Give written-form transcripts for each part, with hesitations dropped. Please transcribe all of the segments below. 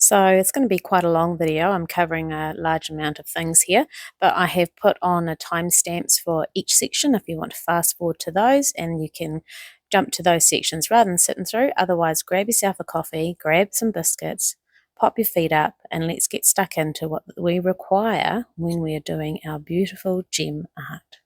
So it's going to be quite a long video. I'm covering a large amount of things here, but I have put on a timestamps for each section if you want to fast forward to those, and you can jump to those sections rather than sitting through. Otherwise, grab yourself a coffee, grab some biscuits, pop your feet up, and let's get stuck into what we require when we are doing our beautiful gem art.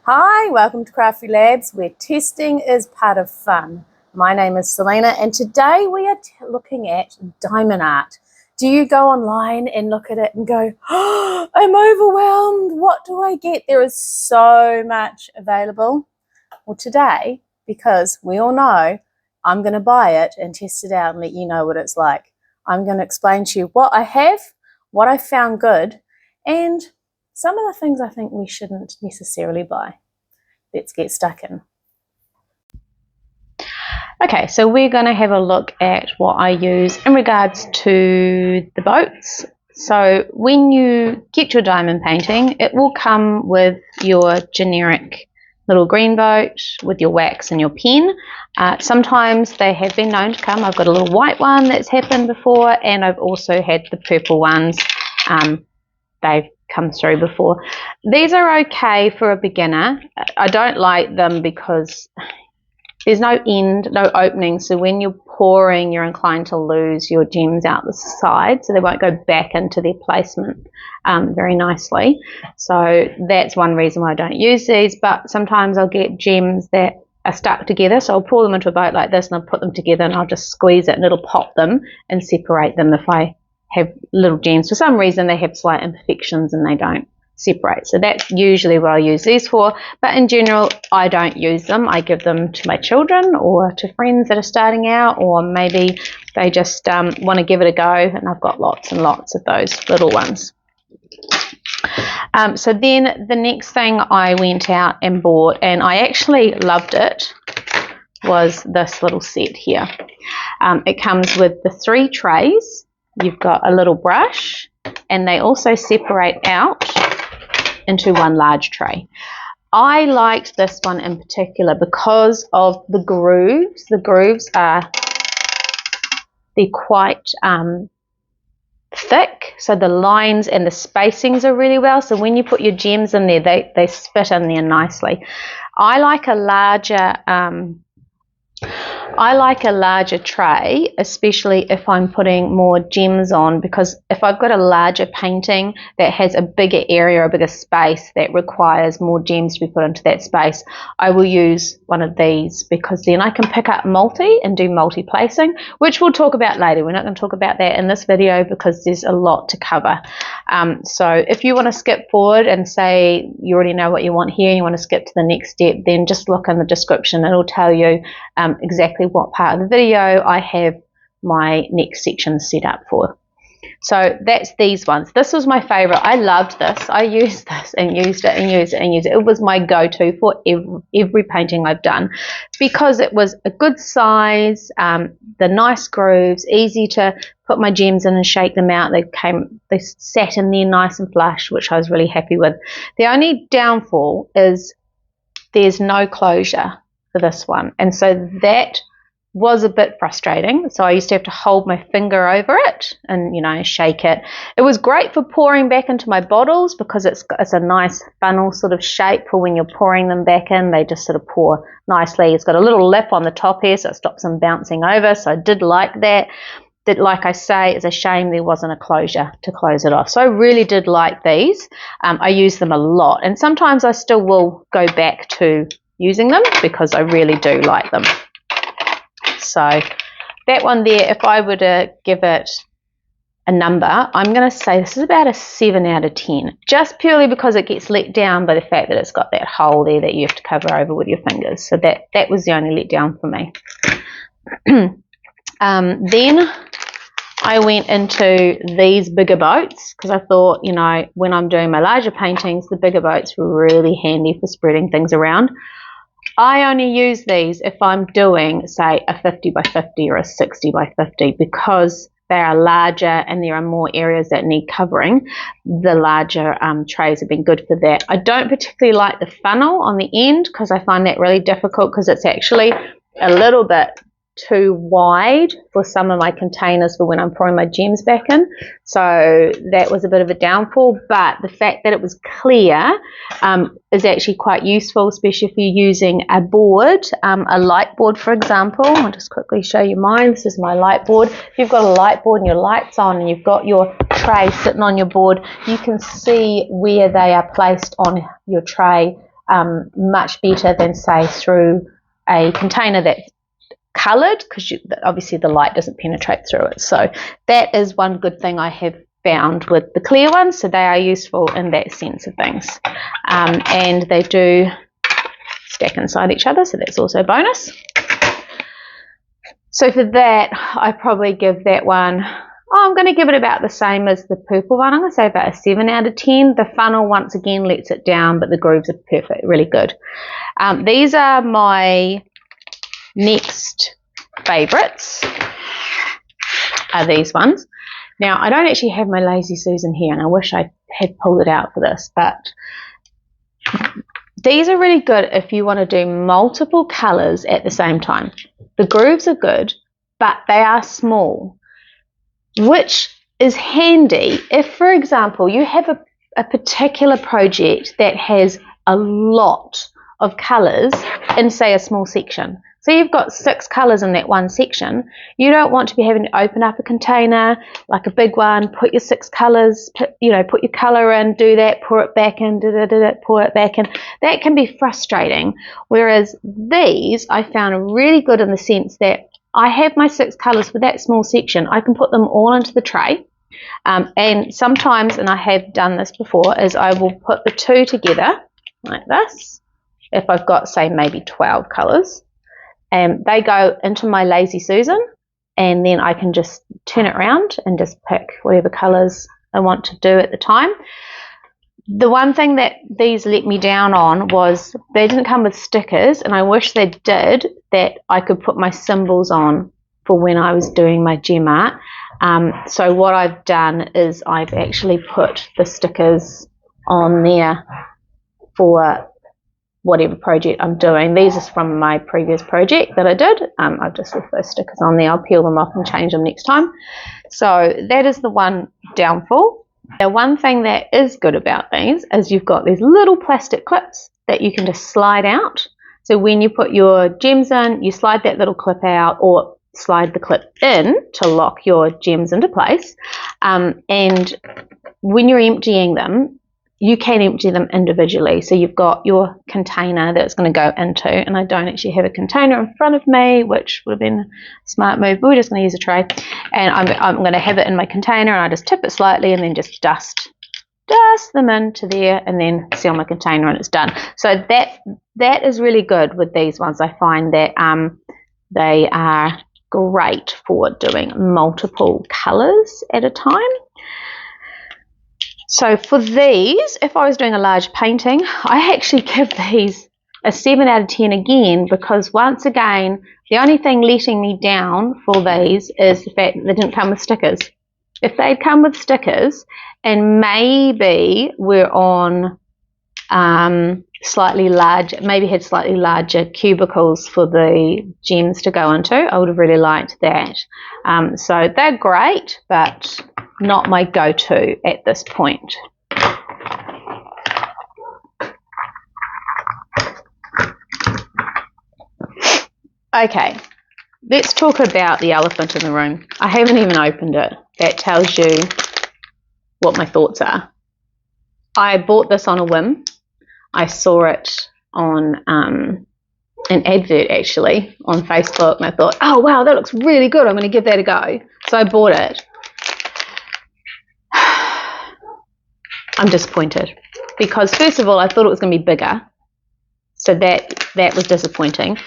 Hi, welcome to Crafty Labs, where testing is part of fun. My name is Selena, and today we are looking at diamond art. Do you go online and look at it and go, oh, I'm overwhelmed, what do I get? There is so much available. Well, today, because we all know, I'm going to buy it and test it out and let you know what it's like. I'm going to explain to you what I have, what I found good, and some of the things I think we shouldn't necessarily buy. Let's get stuck in. Okay, so we're going to have a look at what I use in regards to the boats. So when you get your diamond painting, it will come with your generic little green boat with your wax and your pen. Sometimes they have been known to come. I've got a little white one that's happened before, and I've also had the purple ones. They've come through before. These are okay for a beginner. I don't like them because there's no end, no opening, so when you're pouring, you're inclined to lose your gems out the side, so they won't go back into their placement very nicely. So that's one reason why I don't use these, but sometimes I'll get gems that are stuck together, so I'll pour them into a boat like this and I'll put them together and I'll just squeeze it and it'll pop them and separate them if I have little gems. For some reason they have slight imperfections and they don't separate, so that's usually what I use these for, but in general I don't use them. I give them to my children or to friends that are starting out, or maybe they just want to give it a go, and I've got lots and lots of those little ones. So then the next thing I went out and bought, and I actually loved it, was this little set here. It comes with the 3 trays. You've got a little brush, and they also separate out into one large tray. I liked this one in particular because of the grooves. The grooves they're quite thick, so the lines and the spacings are really well, so when you put your gems in there, they fit in there nicely. I like a larger tray, especially if I'm putting more gems on, because if I've got a larger painting that has a bigger area, a bigger space that requires more gems to be put into that space, I will use one of these, because then I can pick up multi and do multi-placing, which we'll talk about later. We're not going to talk about that in this video because there's a lot to cover. So if you want to skip forward and say you already know what you want here and you want to skip to the next step, then just look in the description. It'll tell you exactly what part of the video I have my next section set up for. So that's these ones. This was my favorite. I loved this. I used this and used it and used it and used it. It was my go-to for every painting I've done, because it was a good size, the nice grooves, easy to put my gems in and shake them out. They sat in there nice and flush, which I was really happy with. The only downfall is there's no closure for this one, and so that was a bit frustrating. So I used to have to hold my finger over it and, you know, shake it. It was great for pouring back into my bottles because it's a nice funnel sort of shape for when you're pouring them back in. They just sort of pour nicely. It's got a little lip on the top here, so it stops them bouncing over. So I did like that. That, like I say, it's a shame there wasn't a closure to close it off. So I really did like these. I use them a lot, and sometimes I still will go back to using them because I really do like them. So that one there, if I were to give it a number, I'm going to say this is about a 7 out of 10, just purely because it gets let down by the fact that it's got that hole there that you have to cover over with your fingers. So that was the only letdown for me. Then I went into these bigger boats because I thought, you know, when I'm doing my larger paintings, the bigger boats were really handy for spreading things around. I only use these if I'm doing, say, a 50 by 50 or a 60 by 50, because they are larger and there are more areas that need covering. The larger trays have been good for that. I don't particularly like the funnel on the end because I find that really difficult, because it's actually a little bit too wide for some of my containers for when I'm pouring my gems back in. So that was a bit of a downfall, but the fact that it was clear is actually quite useful, especially if you're using a board, a light board, for example. I'll just quickly show you mine. This is my light board. If you've got a light board and your light's on and you've got your tray sitting on your board, you can see where they are placed on your tray much better than, say, through a container that's coloured, because obviously the light doesn't penetrate through it. So that is one good thing I have found with the clear ones. So they are useful in that sense of things, and they do stack inside each other, so that's also a bonus. So for that, I probably give that one, I'm going to give it about the same as the purple one. I'm going to say about a 7 out of 10. The funnel once again lets it down, but the grooves are perfect, really good. These are my next favourites, are these ones. Now, I don't actually have my Lazy Susan here, and I wish I had pulled it out for this, but these are really good if you want to do multiple colours at the same time. The grooves are good, but they are small, which is handy if, for example, you have a particular project that has a lot of colours in, say, a small section. So you've got 6 colours in that one section. You don't want to be having to open up a container like a big one, put your 6 colours, put your colour in, do that, pour it back in, pour it back in. That can be frustrating. Whereas these I found really good in the sense that I have my 6 colours for that small section. I can put them all into the tray. And sometimes, and I have done this before, is I will put the 2 together like this. If I've got, say, maybe 12 colours. And they go into my Lazy Susan, and then I can just turn it around and just pick whatever colours I want to do at the time. The one thing that these let me down on was they didn't come with stickers, and I wish they did, that I could put my symbols on for when I was doing my gem art. So what I've done is I've actually put the stickers on there for whatever project I'm doing. These are from my previous project that I did. I've just left those stickers on there. I'll peel them off and change them next time. So that is the one downfall. The one thing that is good about these is you've got these little plastic clips that you can just slide out. So when you put your gems in, you slide that little clip out, or slide the clip in to lock your gems into place. And when you're emptying them, you can empty them individually. So you've got your container that it's going to go into, and I don't actually have a container in front of me, which would have been a smart move, but we're just going to use a tray. And I'm going to have it in my container, and I just tip it slightly and then just dust them into there, and then seal my container, and it's done. So that is really good with these ones. I find that they are great for doing multiple colours at a time. So for these, if I was doing a large painting, I actually give these a 7 out of 10 again, because once again, the only thing letting me down for these is the fact that they didn't come with stickers. If they'd come with stickers and maybe we're on slightly larger, maybe had slightly larger cubicles for the gems to go into, I would have really liked that. So they're great, but not my go-to at this point. Okay, let's talk about the elephant in the room. I haven't even opened it. That tells you what my thoughts are. I bought this on a whim. I saw it on an advert actually on Facebook, and I thought, oh wow, that looks really good, I'm going to give that a go. So I bought it. I'm disappointed because, first of all, I thought it was going to be bigger, so that was disappointing.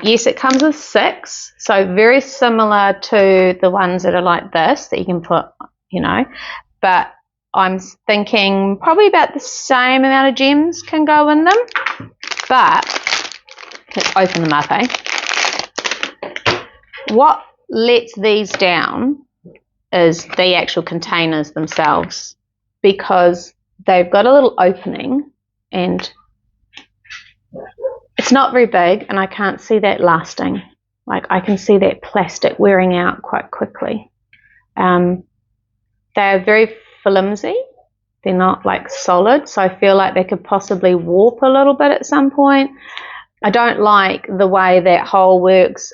Yes, it comes with 6, so very similar to the ones that are like this that you can put, but I'm thinking probably about the same amount of gems can go in them. But let's open them up, What lets these down is the actual containers themselves, because they've got a little opening and it's not very big, and I can't see that lasting Like I can see that plastic wearing out quite quickly. They're very flimsy. They're not like solid, so I feel like they could possibly warp a little bit at some point. I don't like the way that hole works.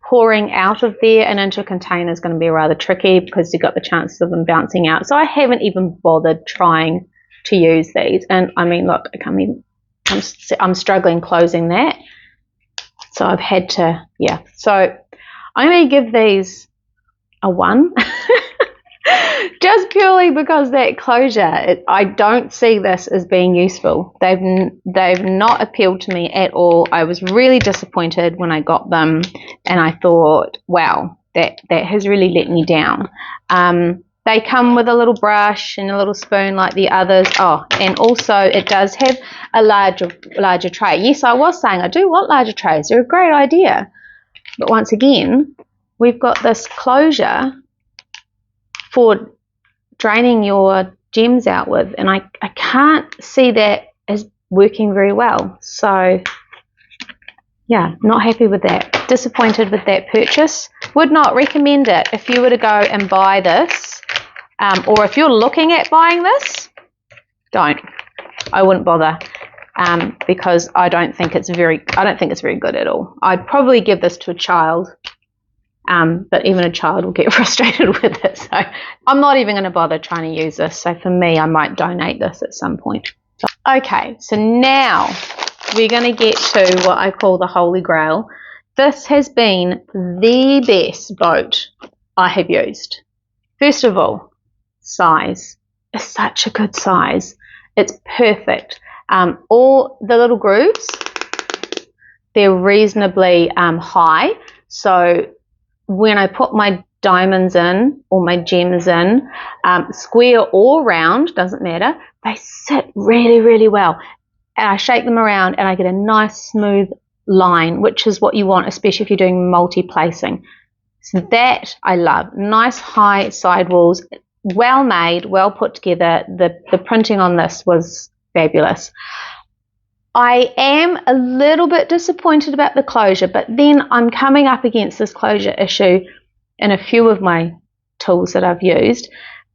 Pouring out of there and into a container is going to be rather tricky because you've got the chances of them bouncing out. So I haven't even bothered trying to use these. And I mean, look, I'm struggling closing that. So I've had to, yeah. So I'm going to give these a 1. Just purely because that closure, I don't see this as being useful. They've not appealed to me at all. I was really disappointed when I got them, and I thought, wow, that has really let me down. They come with a little brush and a little spoon like the others. Oh, and also it does have a larger tray. Yes, I was saying I do want larger trays. They're a great idea. But once again, we've got this closure for draining your gems out with, and I can't see that as working very well. So yeah, not happy with that. Disappointed with that purchase. Would not recommend it if you were to go and buy this, or if you're looking at buying this, don't. I wouldn't bother, because I don't think it's very good at all. I'd probably give this to a child. But even a child will get frustrated with it. So I'm not even going to bother trying to use this. So for me, I might donate this at some point. Okay, so now we're going to get to what I call the Holy Grail. This has been the best boat I have used. First of all, size. It's such a good size. It's perfect. All the little grooves, they're reasonably high. So when I put my diamonds in or my gems in, square or round, doesn't matter, they sit really, really well. And I shake them around and I get a nice smooth line, which is what you want, especially if you're doing multi-placing. So that I love. Nice high sidewalls, well made, well put together. The printing on this was fabulous. I am a little bit disappointed about the closure, but then I'm coming up against this closure issue in a few of my tools that I've used,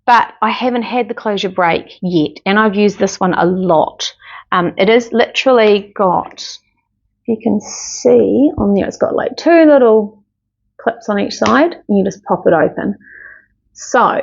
but I haven't had the closure break yet, and I've used this one a lot. It is literally got, you can see on there, it's got like 2 little clips on each side, and you just pop it open. So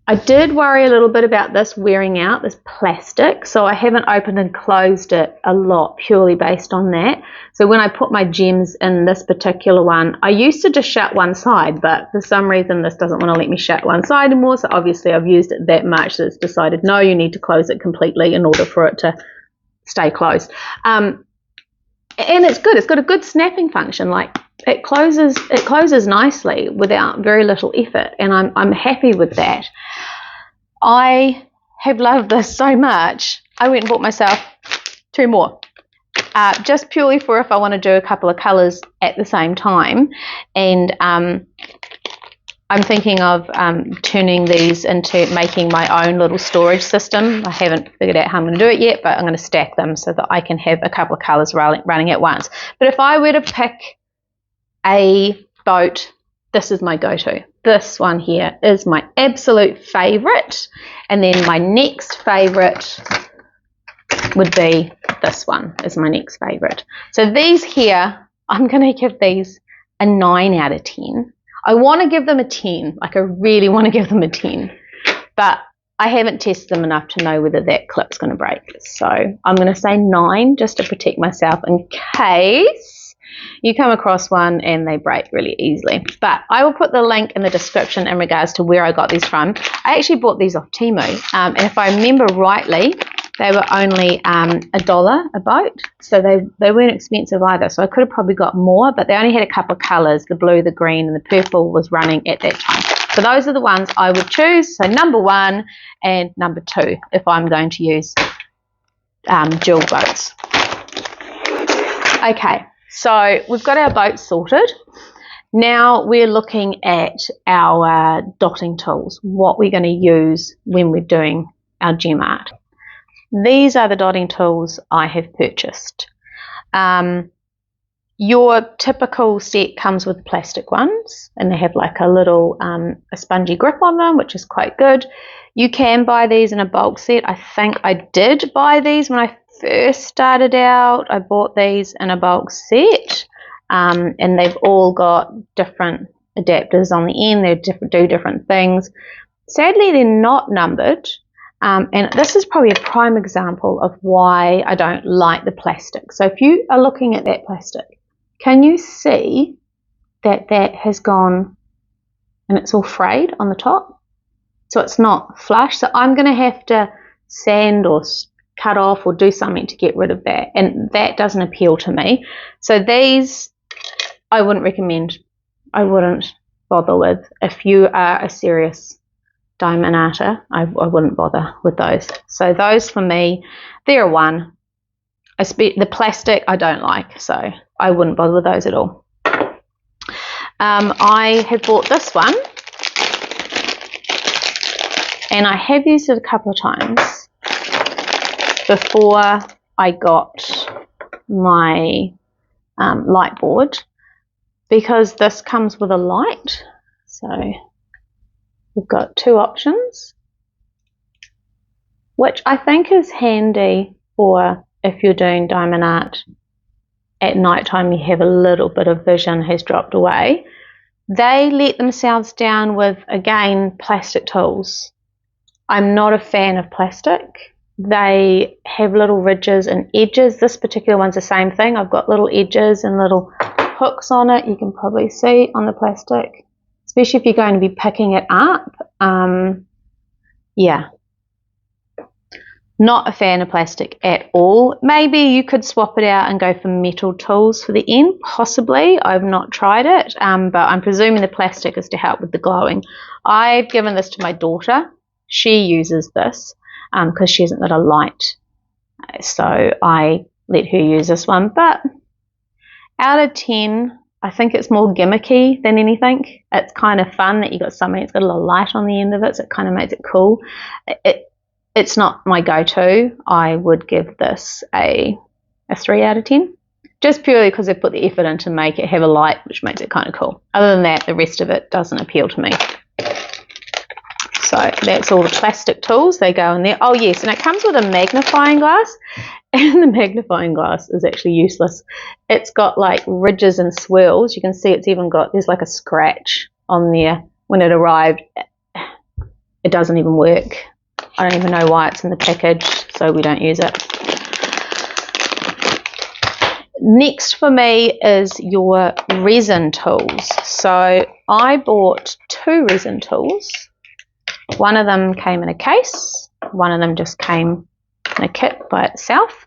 I did worry a little bit about this wearing out, this plastic, so I haven't opened and closed it a lot purely based on that. So when I put my gems in this particular one, I used to just shut one side, but for some reason this doesn't want to let me shut one side anymore, so obviously I've used it that much that it's decided, no, you need to close it completely in order for it to stay closed. And it's good. It's got a good snapping function. Like it closes nicely without very little effort, and I'm happy with that. I have loved this so much. I went and bought myself 2 more, just purely for if I want to do a couple of colours at the same time. And I'm thinking of turning these into making my own little storage system. I haven't figured out how I'm going to do it yet, but I'm going to stack them so that I can have a couple of colours running at once. But if I were to pick a boat, this is my go-to. This one here is my absolute favourite, and then my next favourite would be this one is my next favourite. So these here, I'm going to give these a 9 out of 10. I want to give them a 10, like I really want to give them a 10, but I haven't tested them enough to know whether that clip's going to break. So I'm going to say 9 just to protect myself in case you come across one and they break really easily. But I will put the link in the description in regards to where I got these from. I actually bought these off Temu, and if I remember rightly, they were only $1 a boat, so they weren't expensive either. So I could have probably got more, but they only had a couple of colours. The blue, the green, and the purple was running at that time. So those are the ones I would choose. So number 1 and number 2 if I'm going to use dual boats. Okay, so we've got our boats sorted. Now we're looking at our dotting tools, what we're going to use when we're doing our gem art. These are the dotting tools I have purchased. Your typical set comes with plastic ones, and they have like a little a spongy grip on them, which is quite good. You can buy these in a bulk set. I think I did buy these when I first started out. I bought these in a bulk set, and they've all got different adapters on the end. They do different things. Sadly, they're not numbered. And this is probably a prime example of why I don't like the plastic. So if you are looking at that plastic, can you see that that has gone and it's all frayed on the top? So it's not flush. So I'm going to have to sand or cut off or do something to get rid of that. And that doesn't appeal to me. So these I wouldn't recommend. I wouldn't bother with. If you are a serious diamondator, I wouldn't bother with those. So those for me, they're a 1. The plastic I don't like, so I wouldn't bother with those at all. I have bought this one, and I have used it a couple of times before I got my light board, because this comes with a light. So we've got 2 options, which I think is handy for if you're doing diamond art at night time, you have a little bit of vision has dropped away. They let themselves down with, again, plastic tools. I'm not a fan of plastic. They have little ridges and edges. This particular one's the same thing. I've got little edges and little hooks on it. You can probably see on the plastic, especially if you're going to be picking it up. Yeah. Not a fan of plastic at all. Maybe you could swap it out and go for metal tools for the end, possibly. I've not tried it, but I'm presuming the plastic is to help with the glowing. I've given this to my daughter. She uses this because she hasn't got a light. So I let her use this one. But out of 10, I think it's more gimmicky than anything. It's kind of fun that you got something that's got a little light on the end of it, so it kind of makes it cool. It's not my go-to. I would give this a 3 out of 10, just purely because they put the effort in to make it have a light, which makes it kind of cool. Other than that, the rest of it doesn't appeal to me. So that's all the plastic tools. They go in there. Oh, yes, and it comes with a magnifying glass, and the magnifying glass is actually useless. It's got like ridges and swirls. You can see it's even got, there's like a scratch on there. When it arrived, it doesn't even work. I don't even know why it's in the package, so we don't use it. Next for me is your resin tools. So I bought 2 resin tools. One of them came in a case. One of them just came in a kit by itself.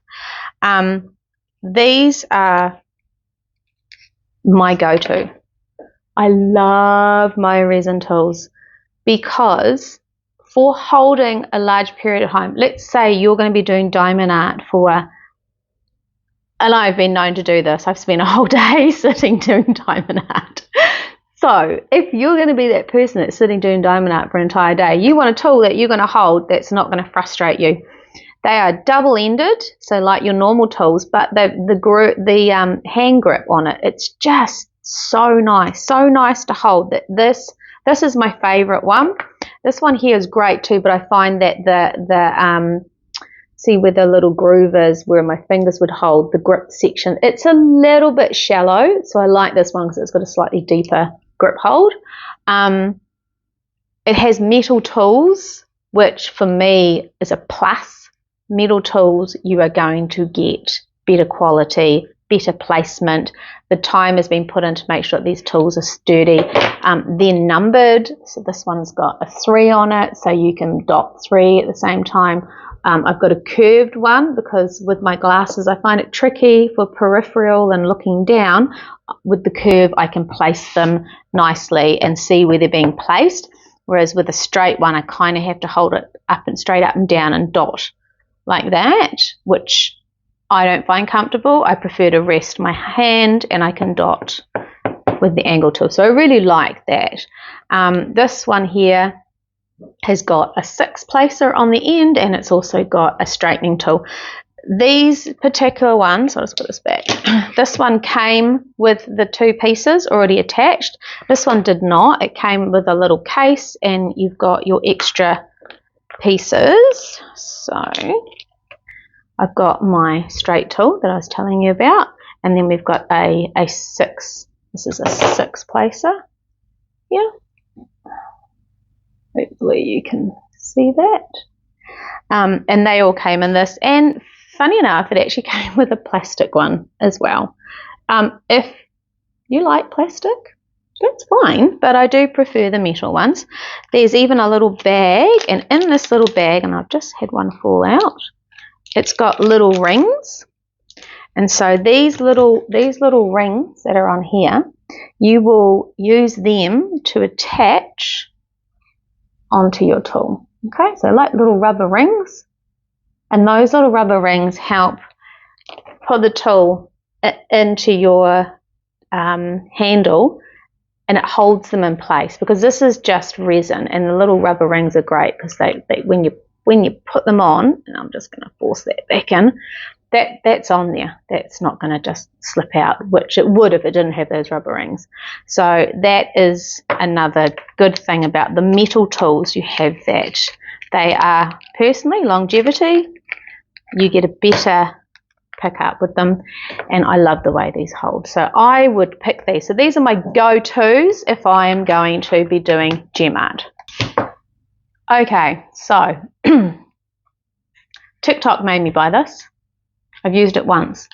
These are my go-to. I love my resin tools because for holding a large period of time, let's say you're going to be doing diamond art for, and I've been known to do this, I've spent a whole day sitting doing diamond art. So if you're going to be that person that's sitting doing diamond art for an entire day, you want a tool that you're going to hold that's not going to frustrate you. They are double-ended, so like your normal tools, but the hand grip on it, it's just so nice to hold. That this is my favorite one. This one here is great too, but I find that the see where the little groove is, where my fingers would hold the grip section, it's a little bit shallow, so I like this one because it's got a slightly deeper grip hold. It has metal tools, which for me is a plus. Metal tools, you are going to get better quality, better placement. The time has been put in to make sure that these tools are sturdy. They're numbered, so this one's got a 3 on it, so you can dot 3 at the same time. I've got a curved one because with my glasses I find it tricky for peripheral and looking down. With the curve I can place them nicely and see where they're being placed, whereas with a straight one I kind of have to hold it up and straight up and down and dot like that, which I don't find comfortable. I prefer to rest my hand and I can dot with the angle tool. So I really like that. This one here has got a 6 placer on the end, and it's also got a straightening tool. these particular ones, I'll just put this back. This one came with the 2 pieces already attached. This one did not. It came with a little case and you've got your extra pieces. So I've got my straight tool that I was telling you about, and then we've got a 6. This is a 6 placer. Yeah. Hopefully you can see that. And they all came in this, and funny enough, it actually came with a plastic one as well. If you like plastic, that's fine, but I do prefer the metal ones. There's even a little bag, and in this little bag, and I've just had one fall out, it's got little rings. And so these little rings that are on here, you will use them to attach onto your tool. Okay, so like little rubber rings, and those little rubber rings help put the tool into your handle, and it holds them in place, because this is just resin, and the little rubber rings are great because they when you put them on, and I'm just going to force that back in, that's on there. That's not going to just slip out, which it would if it didn't have those rubber rings. So that is another good thing about the metal tools. You have that. They are, personally, longevity. You get a better pick up with them, and I love the way these hold. So I would pick these. So these are my go-tos if I am going to be doing gem art. Okay, so TikTok made me buy this. I've used it once.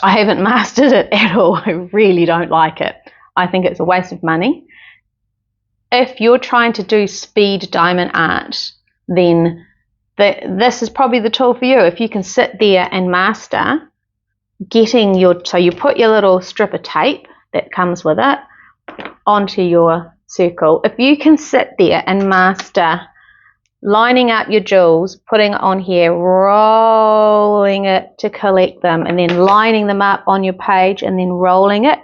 I haven't mastered it at all. I really don't like it. I think it's a waste of money. If you're trying to do speed diamond art, then this is probably the tool for you. If you can sit there and master getting so you put your little strip of tape that comes with it onto your circle. If you can sit there and master lining up your jewels, putting it on here, rolling it to collect them, and then lining them up on your page and then rolling it.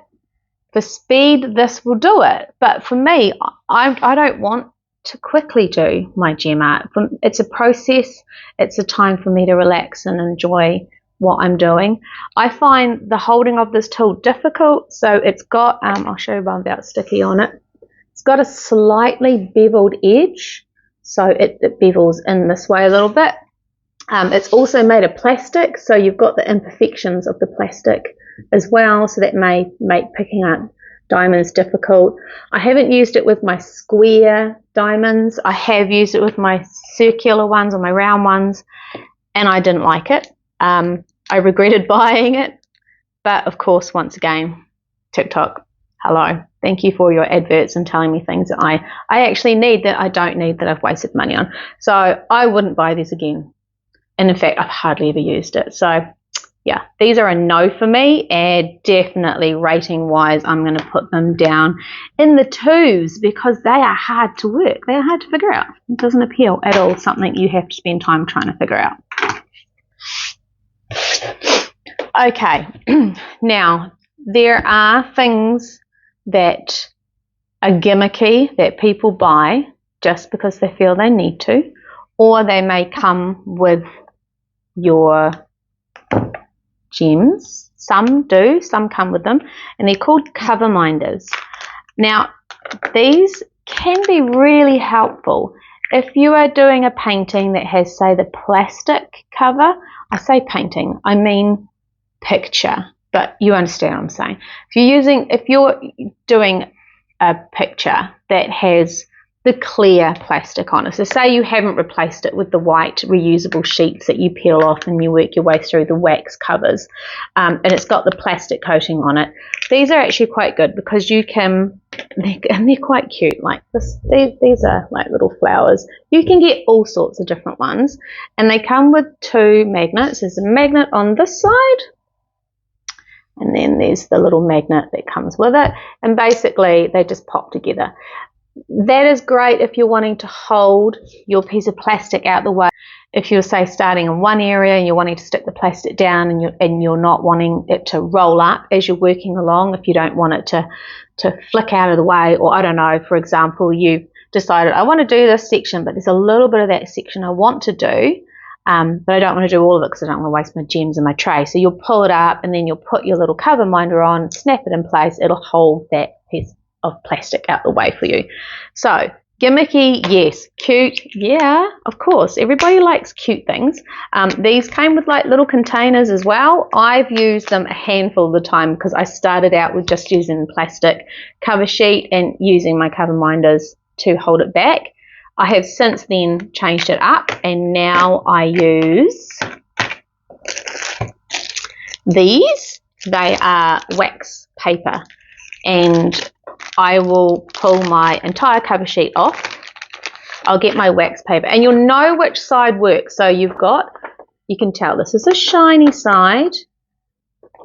For speed, this will do it. But for me, I don't want to quickly do my gem art. It's a process. It's a time for me to relax and enjoy what I'm doing. I find the holding of this tool difficult. So it's got, I'll show you one about sticky on it. It's got a slightly beveled edge. So it bevels in this way a little bit. It's also made of plastic, so you've got the imperfections of the plastic as well, so that may make picking up diamonds difficult. I haven't used it with my square diamonds. I have used it with my circular ones or my round ones, and I didn't like it. I regretted buying it, but of course, once again, TikTok, hello. Thank you for your adverts and telling me things that I actually need that I don't need, that I've wasted money on. So I wouldn't buy this again. And in fact, I've hardly ever used it. So yeah, these are a no for me, and definitely rating wise, I'm going to put them down in the 2s because they are hard to work. They're hard to figure out. It doesn't appeal at all, something you have to spend time trying to figure out. Okay, now there are things that are gimmicky that people buy just because they feel they need to, or they may come with your gems. Some do, some come with them, and they're called cover minders. Now, these can be really helpful if you are doing a painting that has, say, the plastic cover. I say painting, I mean picture, but you understand what I'm saying. If you're doing a picture that has the clear plastic on it, so say you haven't replaced it with the white reusable sheets that you peel off and you work your way through the wax covers, and it's got the plastic coating on it, these are actually quite good because you can, and they're quite cute, like this. These are like little flowers. You can get all sorts of different ones, and they come with 2 magnets. There's a magnet on this side, and then there's the little magnet that comes with it, and basically they just pop together. That is great if you're wanting to hold your piece of plastic out the way. If you're, say, starting in one area and you're wanting to stick the plastic down, and you're not wanting it to roll up as you're working along, if you don't want it to flick out of the way, or I don't know, for example, you decided I want to do this section, but there's a little bit of that section I want to do, but I don't want to do all of it because I don't want to waste my gems in my tray. So you'll pull it up and then you'll put your little cover minder on, snap it in place. It'll hold that piece of plastic out the way for you. So gimmicky, yes. Cute, yeah, of course. Everybody likes cute things. These came with like little containers as well. I've used them a handful of the time because I started out with just using plastic cover sheet and using my cover minders to hold it back. I have since then changed it up and now I use these. They are wax paper, and I will pull my entire cover sheet off. I'll get my wax paper and you'll know which side works. So you can tell this is a shiny side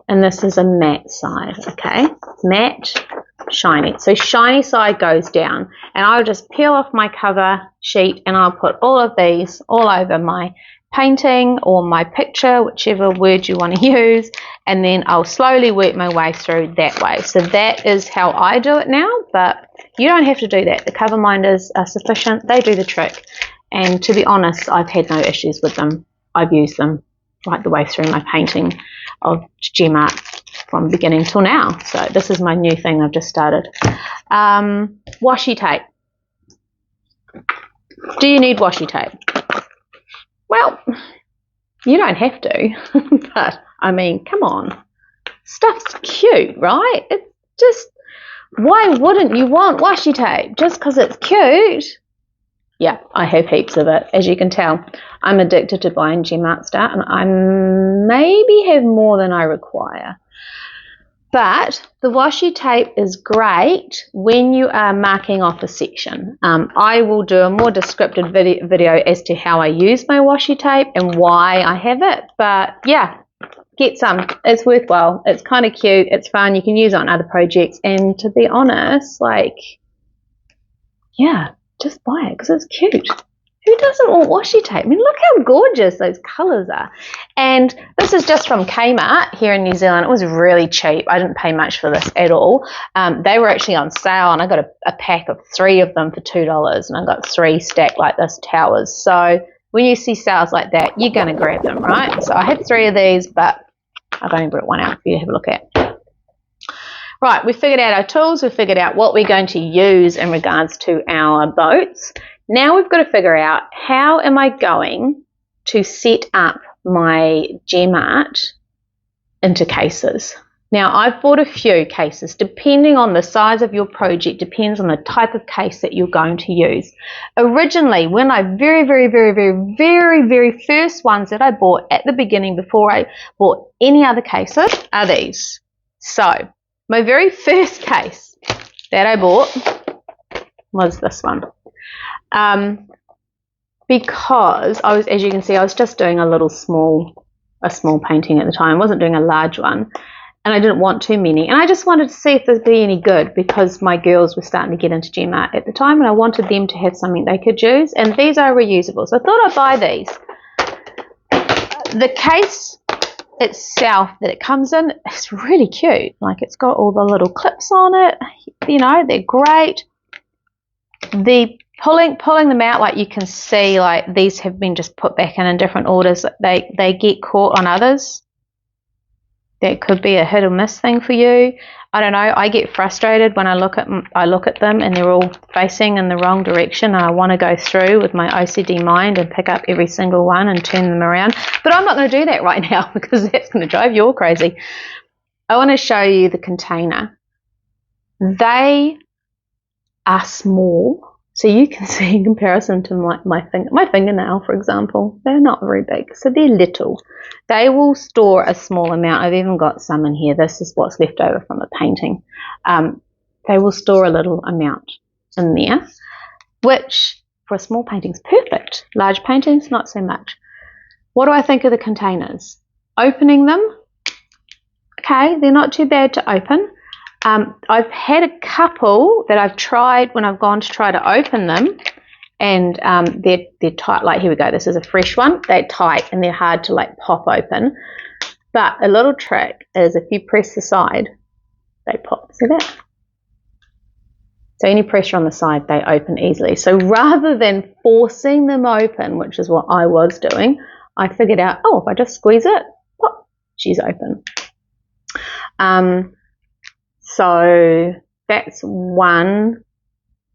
and this is a matte side, okay? Matte, shiny. So shiny side goes down, and I'll just peel off my cover sheet and I'll put all of these all over my painting or my picture, whichever word you want to use, and then I'll slowly work my way through that way. So that is how I do it now, but you don't have to do that. The cover minders are sufficient. They do the trick, and to be honest, I've had no issues with them. I've used them right the way through my painting of gem art from beginning till now. So this is my new thing I've just started. Washi tape. Do you need washi tape? Well, you don't have to, but I mean, come on. Stuff's cute, right? It's just, why wouldn't you want washi tape just because it's cute? Yeah, I have heaps of it. As you can tell, I'm addicted to buying gem art stuff, and I maybe have more than I require. But the washi tape is great when you are marking off a section. I will do a more descriptive video as to how I use my washi tape and why I have it. But yeah, get some. It's worthwhile. It's kind of cute. It's fun. You can use it on other projects. And to be honest, like, yeah, just buy it because it's cute. Who doesn't want washi tape? I mean, look how gorgeous those colours are. And this is just from Kmart here in New Zealand. It was really cheap. I didn't pay much for this at all. They were actually on sale, and I got a pack of 3 of them for $2, and I got 3 stacked like this, towers. So when you see sales like that, you're going to grab them, right? So I had 3 of these, but I've only brought 1 out for you to have a look at. Right, we've figured out our tools. We've figured out what we're going to use in regards to our boats. Now we've got to figure out, how am I going to set up my gem art into cases? Now, I've bought a few cases. Depending on the size of your project, depends on the type of case that you're going to use. Originally, when I very first ones that I bought at the beginning before I bought any other cases are these. So, my very first case that I bought was this one. Because I was, as you can see, I was just doing a small painting at the time. I wasn't doing a large one, and I didn't want too many. And I just wanted to see if there'd be any good, because my girls were starting to get into gem art at the time, and I wanted them to have something they could use. And these are reusable, so I thought I'd buy these. The case itself that it comes in is really cute. Like, it's got all the little clips on it. You know, they're great. The pulling them out, like you can see, like these have been just put back in different orders. They get caught on others. That could be a hit or miss thing for you. I don't know. I get frustrated when I look at them and they're all facing in the wrong direction, and I want to go through with my OCD mind and pick up every single one and turn them around. But I'm not going to do that right now because that's going to drive you all crazy. I want to show you the container. They are small. So you can see in comparison to my fingernail, for example, they're not very big, so they're little. They will store a small amount. I've even got some in here. This is what's left over from a painting. They will store a little amount in there, which for a small painting is perfect. Large paintings, not so much. What do I think of the containers? Opening them, okay, they're not too bad to open. I've had a couple that I've tried when I've gone to try to open them, and they're tight. Like, here we go, this is a fresh one. They're tight and they're hard to like pop open. But a little trick is, if you press the side, they pop. See that? So any pressure on the side, they open easily. So rather than forcing them open, which is what I was doing, I figured out, oh, if I just squeeze it, pop, she's open. So that's one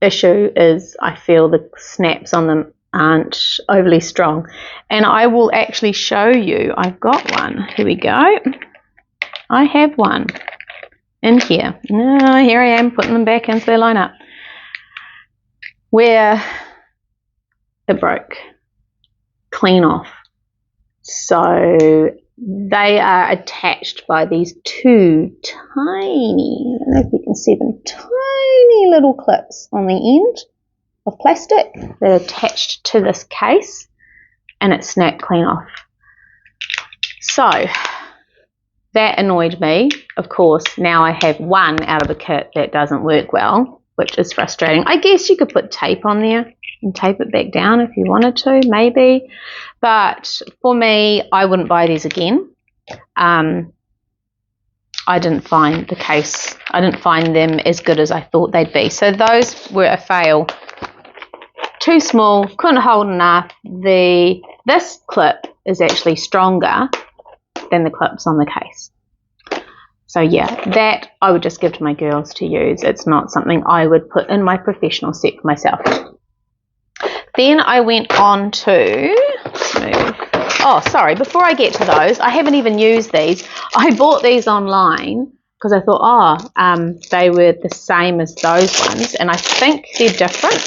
issue, is I feel the snaps on them aren't overly strong. And I will actually show you, I've got one. Here we go. I have one in here. Here I am putting them back into their lineup, where it broke clean off. So they are attached by these two tiny, I don't know if you can see them, tiny little clips on the end of plastic that are attached to this case, and it snapped clean off. So that annoyed me. Of course, now I have one out of a kit that doesn't work well, which is frustrating. I guess you could put tape on there and tape it back down if you wanted to, maybe. But for me, I wouldn't buy these again. I didn't find the case, I didn't find them as good as I thought they'd be. So those were a fail. Too small, couldn't hold enough. This clip is actually stronger than the clips on the case. So yeah, that I would just give to my girls to use. It's not something I would put in my professional set for myself. Then I went on to, oh sorry, before I get to those, I haven't even used these. I bought these online because I thought, they were the same as those ones, and I think they're different.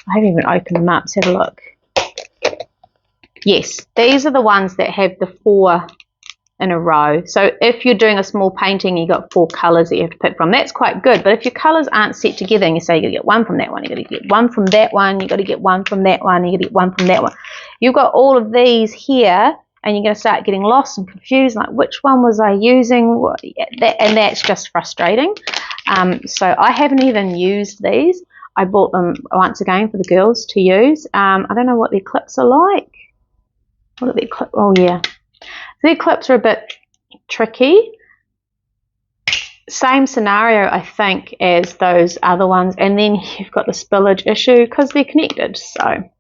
I haven't even opened them up, so have a look. Yes, these are the ones that have the 4 in a row. So if you're doing a small painting, you've got 4 colours that you have to pick from. That's quite good. But if your colours aren't set together and you say you've got to get one from that one, you've got to get one from that one, you've got to get one from that one, you've got to get one from that one. You've got all of these here, and you're going to start getting lost and confused, like which one was I using? And that's just frustrating. So I haven't even used these. I bought them once again for the girls to use. I don't know what their clips are like. What are their clips? Oh yeah. Their clips are a bit tricky. Same scenario, I think, as those other ones. And then you've got the spillage issue because they're connected. So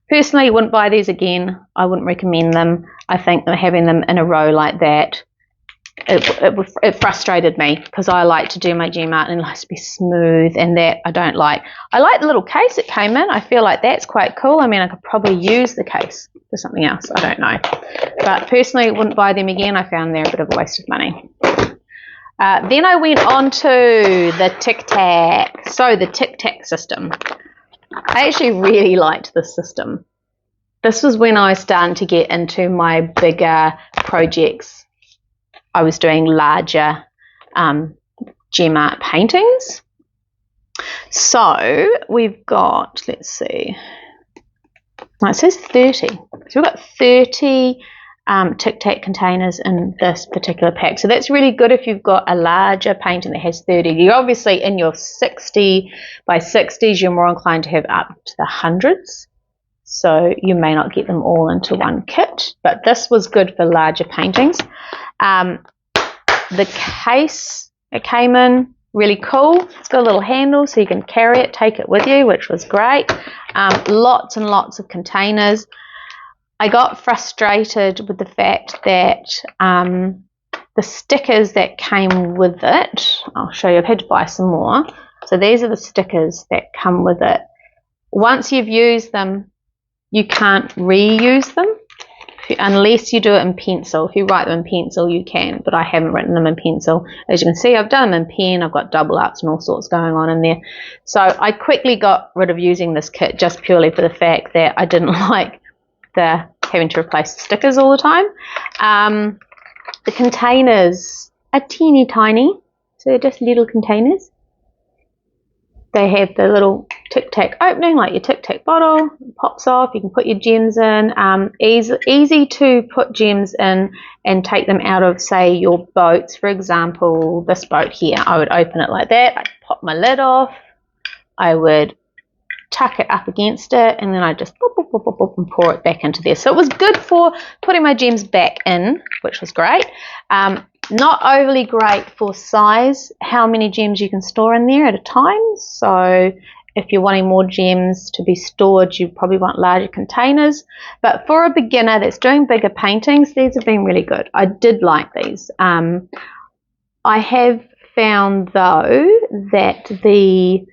personally, wouldn't buy these again. I wouldn't recommend them. I think that having them in a row like that, it frustrated me because I like to do my gem art and it likes to be smooth, and that I don't like. I like the little case it came in. I feel like that's quite cool. I mean, I could probably use the case for something else. I don't know. But personally, wouldn't buy them again. I found they're a bit of a waste of money. Then I went on to the Tic Tac. So the Tic Tac system. I actually really liked this system. This was when I was starting to get into my bigger projects. I was doing larger gem art paintings. So we've got, let's see, it says 30. So we've got 30 Tic Tac containers in this particular pack. So that's really good if you've got a larger painting that has 30. You're obviously in your 60 by 60s, you're more inclined to have up to the hundreds. So you may not get them all into one kit, but this was good for larger paintings. The case it came in, really cool. It's got a little handle so you can carry it, take it with you, which was great. Lots and lots of containers. I got frustrated with the fact that the stickers that came with it, I'll show you, I've had to buy some more. So these are the stickers that come with it. Once you've used them, you can't reuse them unless you do it in pencil. If you write them in pencil, you can, but I haven't written them in pencil. As you can see, I've done them in pen. I've got double ups and all sorts going on in there. So I quickly got rid of using this kit just purely for the fact that I didn't like the having to replace the stickers all the time. The containers are teeny tiny, so they're just little containers. They have the little Tic Tac opening, like your Tic Tac bottle. It pops off. You can put your gems in. Easy to put gems in and take them out of, say, your boats. For example, this boat here. I would open it like that. I'd pop my lid off. I would tuck it up against it, and then I just boop, boop, boop, boop, boop, and pour it back into there. So it was good for putting my gems back in, which was great. Not overly great for size, how many gems you can store in there at a time. So If you're wanting more gems to be stored, you probably want larger containers. But for a beginner that's doing bigger paintings, these have been really good. I did like these. I have found though that the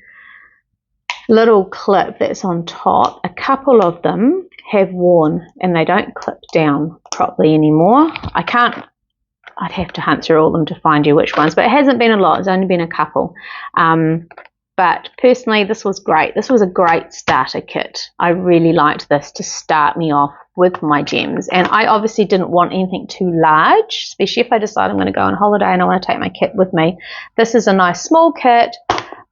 little clip that's on top, a couple of them have worn and they don't clip down properly anymore. I'd have to hunt through all of them to find you which ones, but it hasn't been a lot. It's only been a couple. But personally, this was great. This was a great starter kit. I really liked this to start me off with my gems. And I obviously didn't want anything too large, especially if I decide I'm going to go on holiday and I want to take my kit with me. This is a nice small kit.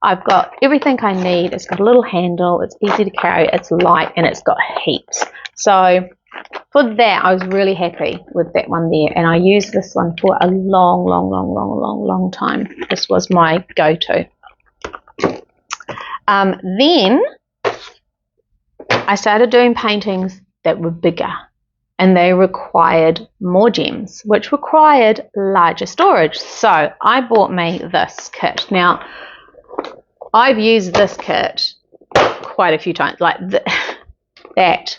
I've got everything I need. It's got a little handle. It's easy to carry. It's light and it's got heaps. So for that, I was really happy with that one there. And I used this one for a long time. This was my go-to. Then I started doing paintings that were bigger and they required more gems, which required larger storage. So I bought me this kit. Now, I've used this kit quite a few times, like that.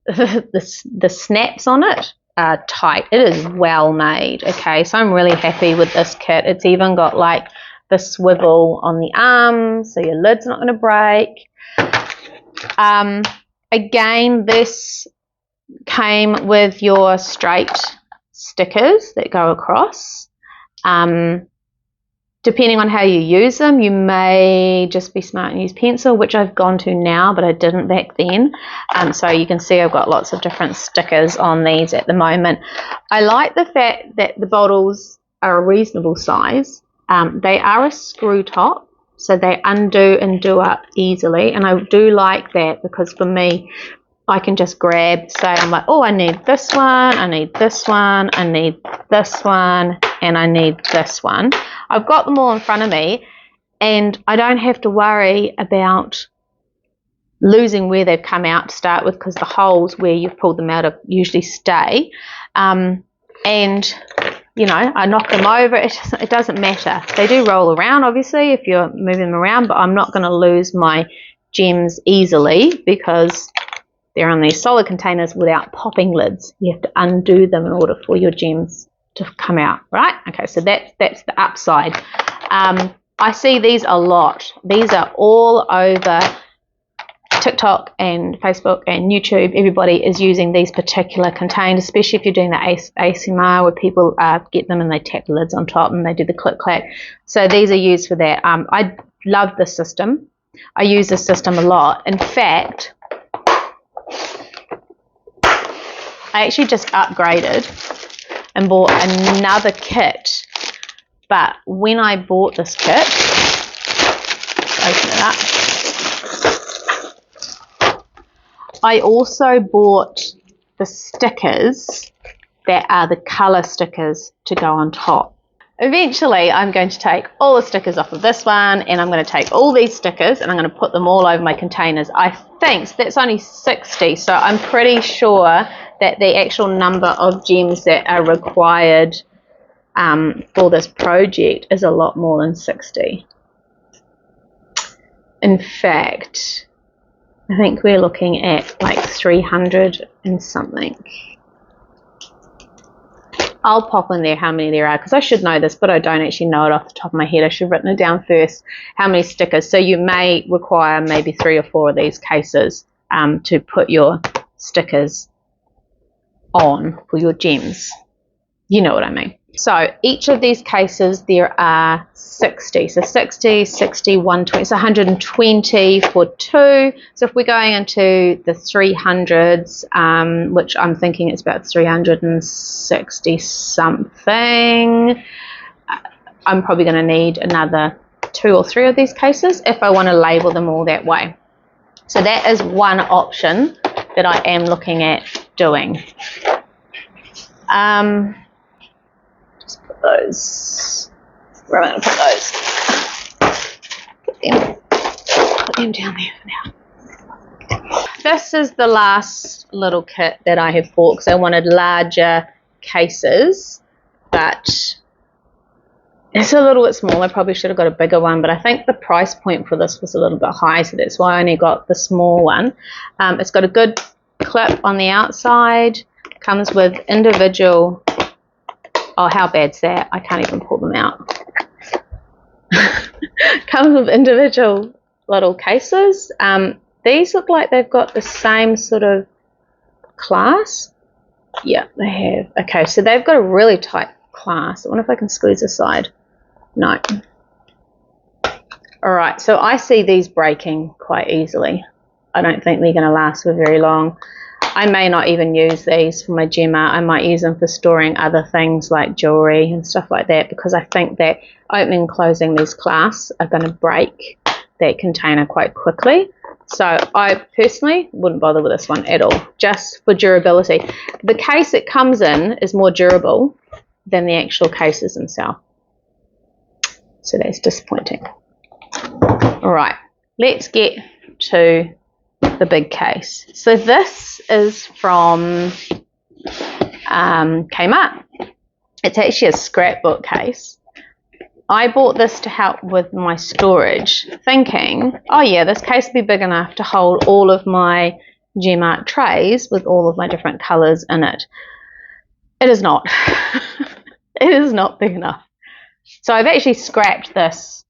The snaps on it are tight. It is well made, okay? So I'm really happy with this kit. It's even got like the swivel on the arms, so your lid's not going to break. Again, this came with your straight stickers that go across. Depending on how you use them, you may just be smart and use pencil, which I've gone to now, but I didn't back then. So you can see I've got lots of different stickers on these at the moment. I like the fact that the bottles are a reasonable size. They are a screw top, so they undo and do up easily, and I do like that because for me, I can just grab, say I'm like, oh, I need this one, I need this one, I need this one, and I need this one. I've got them all in front of me, and I don't have to worry about losing where they've come out to start with because the holes where you've pulled them out usually stay. And you know, I knock them over, it doesn't matter. They do roll around, obviously, if you're moving them around, but I'm not going to lose my gems easily because they're on these solid containers without popping lids. You have to undo them in order for your gems to come out, right? Okay, so that's the upside. I see these a lot. These are all over TikTok and Facebook and YouTube. Everybody is using these particular containers, especially if you're doing the ASMR where people get them and they tap the lids on top and they do the click clack. So these are used for that. I love this system. I use this system a lot. In fact, I actually just upgraded and bought another kit. But when I bought this kit, open it up, I also bought the stickers that are the colour stickers to go on top. Eventually, I'm going to take all the stickers off of this one and I'm going to take all these stickers and I'm going to put them all over my containers. I think that's only 60, so I'm pretty sure that the actual number of gems that are required for this project is a lot more than 60. In fact, I think we're looking at like 300 and something. I'll pop in there how many there are because I should know this, but I don't actually know it off the top of my head. I should have written it down first, how many stickers. So you may require maybe 3 or 4 of these cases to put your stickers on for your gems. You know what I mean. So each of these cases there are 60. So 60, 60, 120, so 120 for 2. So if we're going into the 300s, which I'm thinking it's about 360 something, I'm probably going to need another 2 or 3 of these cases if I want to label them all that way. So that is one option that I am looking at doing. Just put those, where am I going to put those? Put them down there for now. This is the last little kit that I have bought because I wanted larger cases, but It's a little bit small. I probably should have got a bigger one, but I think the price point for this was a little bit high, so that's why I only got the small one. It's got a good clip on the outside. Comes with individual... Oh, how bad's that? I can't even pull them out. Comes with individual little cases. These look like they've got the same sort of clasp. Yeah, they have. Okay, so they've got a really tight clasp. I wonder if I can squeeze this side. No. Alright, so I see these breaking quite easily. I don't think they're going to last for very long. I may not even use these for my gemma. I might use them for storing other things like jewellery and stuff like that, because I think that opening and closing these clasps are going to break that container quite quickly. So I personally wouldn't bother with this one at all, just for durability. The case it comes in is more durable than the actual cases themselves. So that's disappointing. Alright, let's get to the big case. So this is from Kmart. It's actually a scrapbook case. I bought this to help with my storage, thinking, oh yeah, this case will be big enough to hold all of my Gem-Art trays with all of my different colours in it. It is not. It is not big enough. So I've actually scrapped this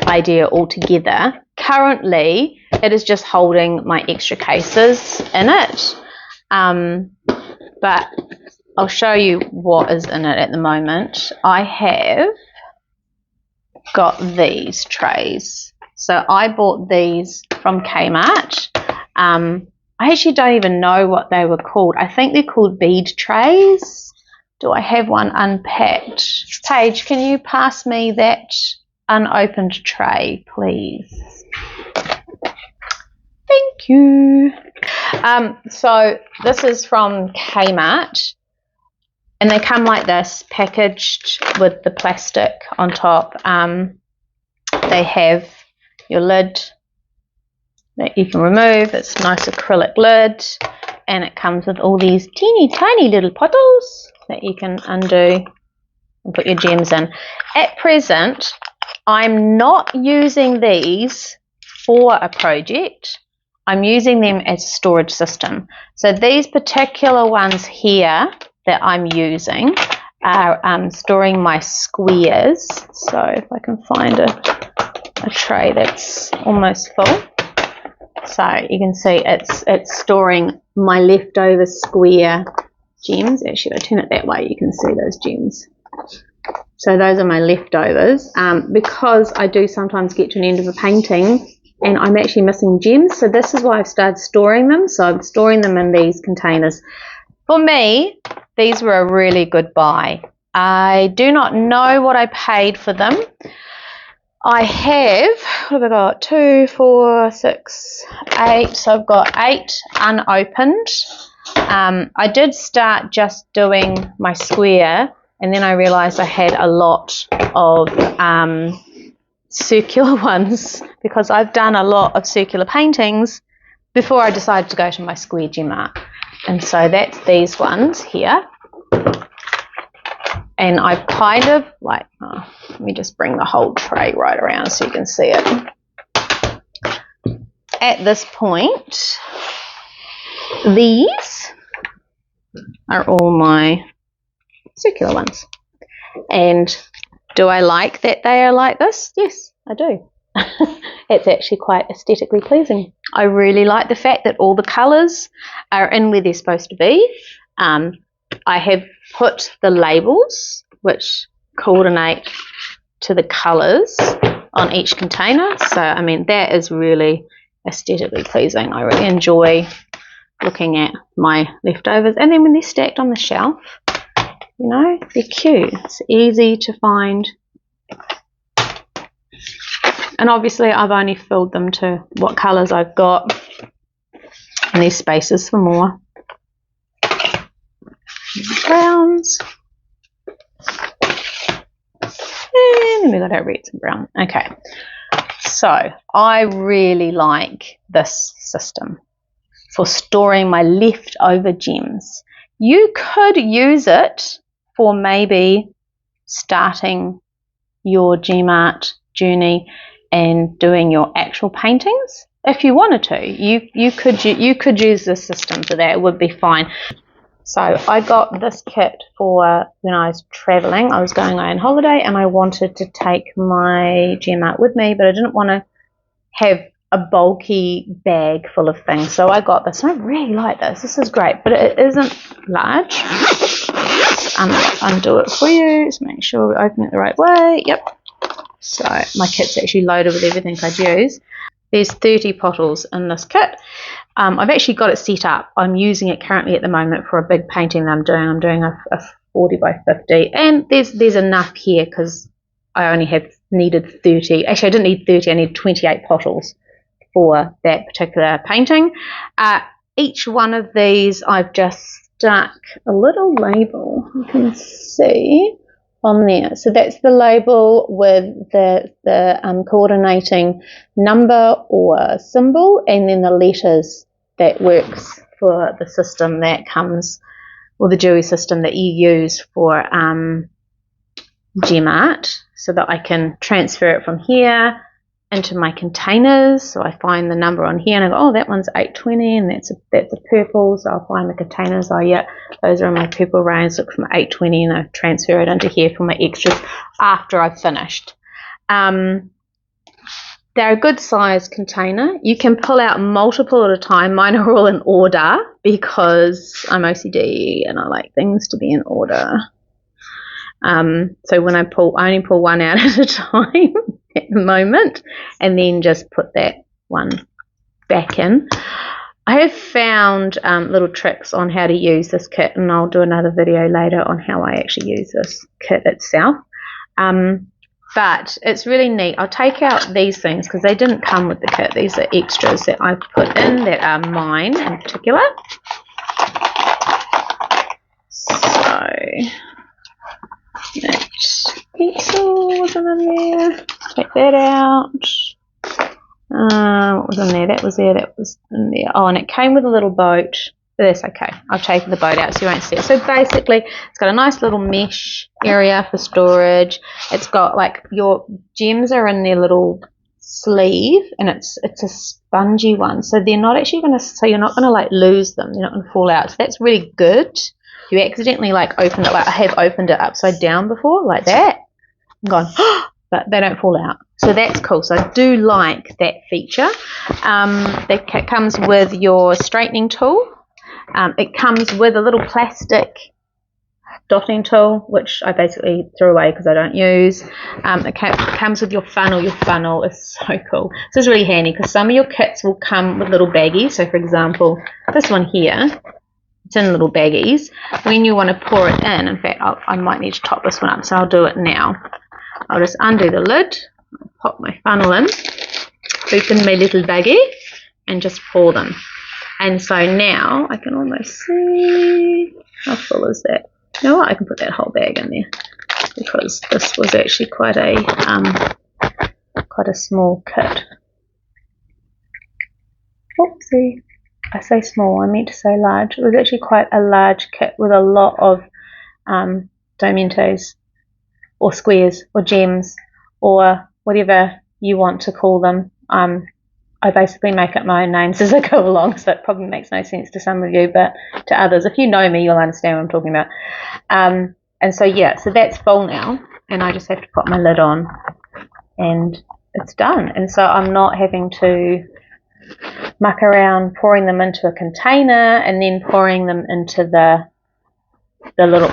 idea altogether. Currently, it is just holding my extra cases in it. But I'll show you what is in it at the moment. I have got these trays. So I bought these from Kmart. I actually don't even know what they were called. I think they're called bead trays. Do I have one unpacked? Paige, can you pass me that unopened tray, please? Thank you. So this is from Kmart, and they come like this, packaged with the plastic on top. They have your lid that you can remove. It's a nice acrylic lid, and it comes with all these teeny tiny little bottles that you can undo and put your gems in. At present, I'm not using these for a project. I'm using them as a storage system. So these particular ones here that I'm using are storing my squares. So if I can find a tray that's almost full. So you can see it's storing my leftover square gems. Actually, if I turn it that way, you can see those gems. So those are my leftovers, because I do sometimes get to an end of a painting and I'm actually missing gems. So this is why I've started storing them. So I'm storing them in these containers. For me, these were a really good buy. I do not know what I paid for them. I have, what have I got? 2, 4, 6, 8. So I've got 8 unopened. I did start just doing my square, and then I realised I had a lot of circular ones, because I've done a lot of circular paintings before I decided to go to my square Gem-Art. And so that's these ones here. And I've kind of like, let me just bring the whole tray right around so you can see it. At this point, these are all my circular ones. And do I like that they are like this? Yes, I do. It's actually quite aesthetically pleasing. I really like the fact that all the colours are in where they're supposed to be. I have put the labels which coordinate to the colours on each container. So, I mean, that is really aesthetically pleasing. I really enjoy looking at my leftovers. And then when they're stacked on the shelf, you know, they're cute. It's easy to find. And obviously I've only filled them to what colours I've got. And there's spaces for more. Browns. And then we got our reds and brown. Okay. So I really like this system for storing my leftover gems. You could use it for maybe starting your gem art journey and doing your actual paintings. If you wanted to, you could use this system for that. It would be fine. So I got this kit for when I was traveling. I was going away on holiday and I wanted to take my gem art with me, but I didn't want to have a bulky bag full of things. So I got this. I really like this. This is great, but it isn't large. Let's undo it for you. Just make sure we open it the right way. Yep. So my kit's actually loaded with everything I'd use. There's 30 bottles in this kit. I've actually got it set up. I'm using it currently at the moment for a big painting that I'm doing. I'm doing a 40 by 50, and there's enough here because I only needed 30. Actually, I didn't need 30. I need 28 bottles for that particular painting. Each one of these, I've just stuck a little label. You can see on there. So that's the label with the coordinating number or symbol, and then the letters that works for the system that comes, or the Dewey system that you use for gem art, so that I can transfer it from here into my containers. So I find the number on here and I go, oh, that one's 820, and that's a purple. So I'll find the containers. Oh yeah, those are in my purple range. Look for my 820, and I transfer it into here for my extras after I've finished. They're a good size container. You can pull out multiple at a time. Mine are all in order because I'm OCD and I like things to be in order. So when I only pull one out at a time at the moment, and then just put that one back in. I have found little tricks on how to use this kit, and I'll do another video later on how I actually use this kit itself. But it's really neat. I'll take out these things because they didn't come with the kit. These are extras that I've put in that are mine in particular. So that pencil wasn't in there. Take that out. What was in there? That was there. That was in there. Oh, and it came with a little boat. But that's okay. I've taken the boat out so you won't see it. So basically, it's got a nice little mesh area for storage. It's got, like, your gems are in their little sleeve, and it's a spongy one. So they're not actually going to, so you're not going to, like, lose them. They're not going to fall out. So that's really good. You accidentally, like, open it, like I have opened it upside down before, like that. I'm going, but they don't fall out. So that's cool. So I do like that feature. That kit comes with your straightening tool. It comes with a little plastic dotting tool, which I basically threw away because I don't use. It comes with your funnel. Your funnel is so cool. This is really handy because some of your kits will come with little baggies. So, for example, this one here, it's in little baggies. When you want to pour it in fact, I might need to top this one up, so I'll do it now. I'll just undo the lid, pop my funnel in, open my little baggie, and just pour them. And so now I can almost see, how full is that? You know what, I can put that whole bag in there because this was actually quite a small kit. Oopsie, I say small, I meant to say large. It was actually quite a large kit with a lot of diamantes or squares or gems or whatever you want to call them. I basically make up my own names as I go along, so it probably makes no sense to some of you, but to others, if you know me, you'll understand what I'm talking about. And so yeah, so that's full now, and I just have to put my lid on and it's done. And so I'm not having to muck around pouring them into a container and then pouring them into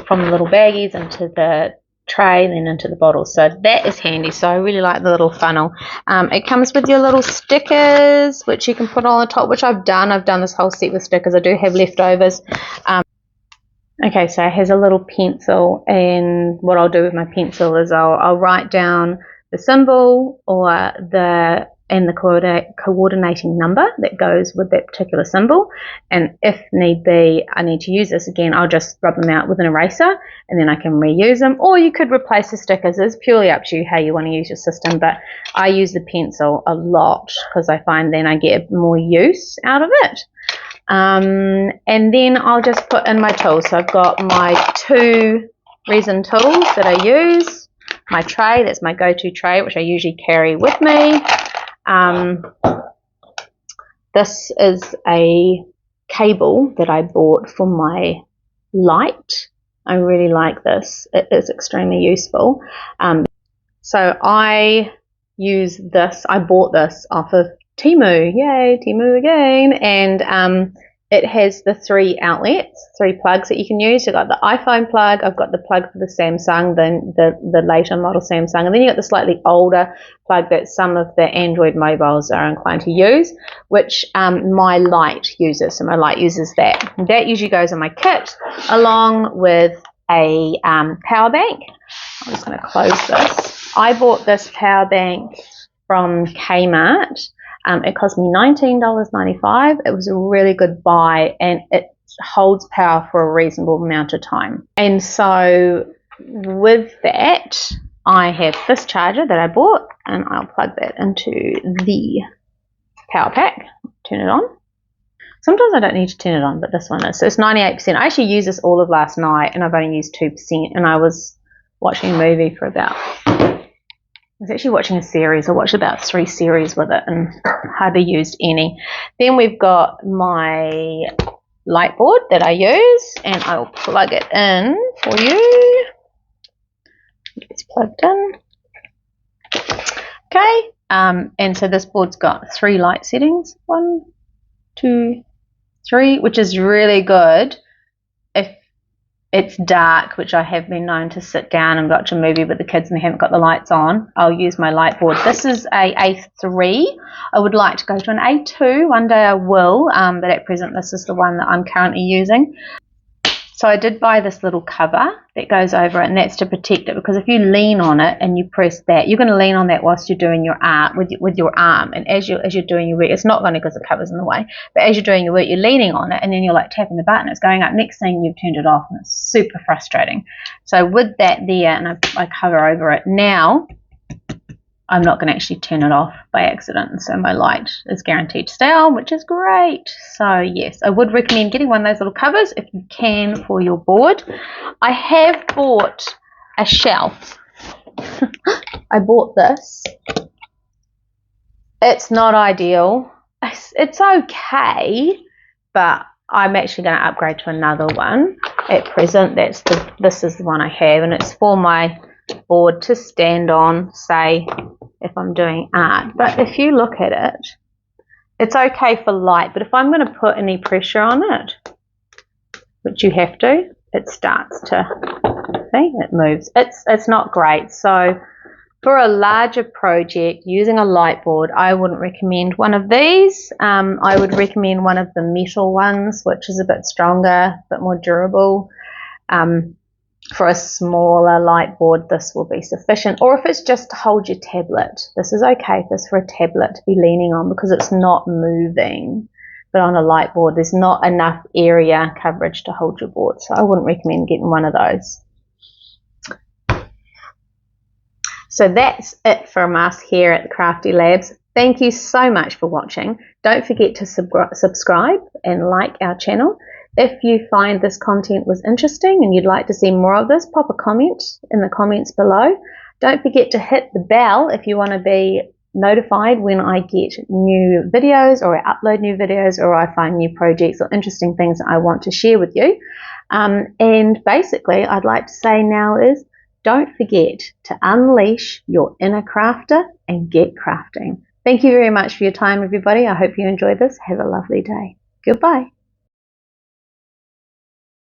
from the little baggies into the tray and then into the bottle. So that is handy. So I really like the little funnel. It comes with your little stickers which you can put on the top, which I've done this whole set with stickers. I do have leftovers. Okay, so it has a little pencil, and what I'll do with my pencil is I'll write down the symbol or the coordinating number that goes with that particular symbol, and if need be, I need to use this again, I'll just rub them out with an eraser and then I can reuse them, or you could replace the stickers. It's purely up to you how you want to use your system, but I use the pencil a lot because I find then I get more use out of it. And then I'll just put in my tools. So I've got my 2 resin tools that I use. my tray. That's my go-to tray, which I usually carry with me. This is a cable that I bought for my light. I really like this. It is extremely useful. So I use this. I bought this off of Temu. Yay, Temu again. And it has the 3 outlets, 3 plugs that you can use. You've got the iPhone plug, I've got the plug for the Samsung, then the later model Samsung, and then you've got the slightly older plug that some of the Android mobiles are inclined to use, which my light uses. So my light uses that. And that usually goes in my kit along with a power bank. I'm just going to close this. I bought this power bank from Kmart. It cost me $19.95. It was a really good buy, and it holds power for a reasonable amount of time. And so with that, I have this charger that I bought, and I'll plug that into the power pack. Turn it on. Sometimes I don't need to turn it on, but this one is. So it's 98%. I actually used this all of last night, and I've only used 2%, and I was watching a movie for about... I was actually watching a series. I watched about 3 series with it and hardly used any. Then we've got my light board that I use, and I will plug it in for you. It's plugged in. Okay, and so this board's got 3 light settings. 1, 2, 3, which is really good if it's dark, which I have been known to sit down and watch a movie with the kids and they haven't got the lights on. I'll use my light board. This is a A3. I would like to go to an A2. One day I will, but at present this is the one that I'm currently using. So I did buy this little cover that goes over it, and that's to protect it, because if you lean on it and you press that, you're going to lean on that whilst you're doing your art with your arm, and as you're doing your work, it's not going to, because the cover's in the way, but as you're doing your work, you're leaning on it, and then you're like tapping the button, it's going up. Next thing, you've turned it off, and it's super frustrating. So with that there, and I cover over it now, I'm not going to actually turn it off by accident, so my light is guaranteed to stay on, which is great. So yes, I would recommend getting one of those little covers if you can for your board. I have bought a shelf. I bought this. It's not ideal. It's okay, but I'm actually going to upgrade to another one. At present, this is the one I have, and it's for my board to stand on, say, if I'm doing art. But if you look at it, it's okay for light, but if I'm going to put any pressure on it, which you have to, it starts to, see, it moves. It's not great. So for a larger project using a light board, I wouldn't recommend one of these. I would recommend one of the metal ones, which is a bit stronger, a bit more durable. For a smaller light board, this will be sufficient. Or if it's just to hold your tablet, this is okay if it's for a tablet to be leaning on, because it's not moving. But on a light board, there's not enough area coverage to hold your board, so I wouldn't recommend getting one of those. So that's it from us here at the Crafty Labs. Thank you so much for watching. Don't forget to subscribe and like our channel. If you find this content was interesting and you'd like to see more of this, pop a comment in the comments below. Don't forget to hit the bell if you want to be notified when I get new videos, or I upload new videos, or I find new projects or interesting things that I want to share with you. And basically, I'd like to say now is, don't forget to unleash your inner crafter and get crafting. Thank you very much for your time, everybody. I hope you enjoyed this. Have a lovely day. Goodbye.